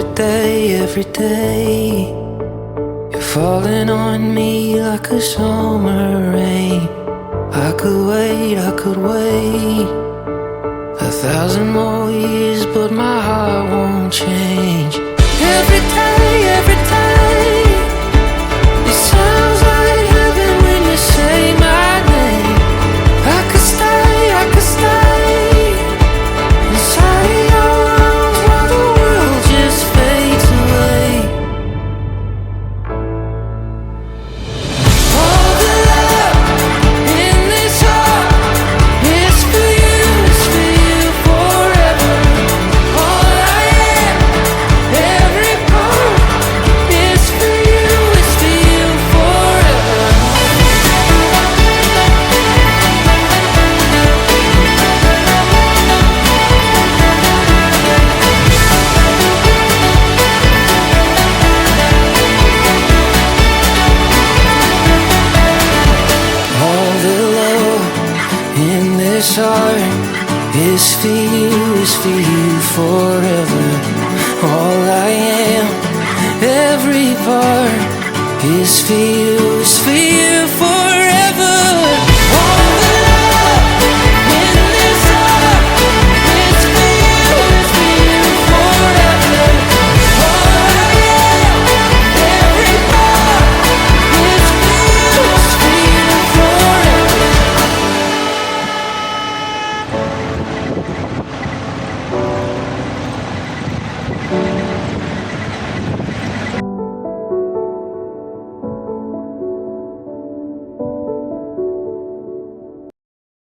every day. You're falling on me like a summer rain. I could wait 1,000 more years, but my heart won't change. Every day, it sounds like heaven when you say my name. I could stay inside of your arms while the world just fades away. All the love in this heart is for you forever. All I am, every part is for you forever. All the love in this heart is for you forever. All I am, every part is for you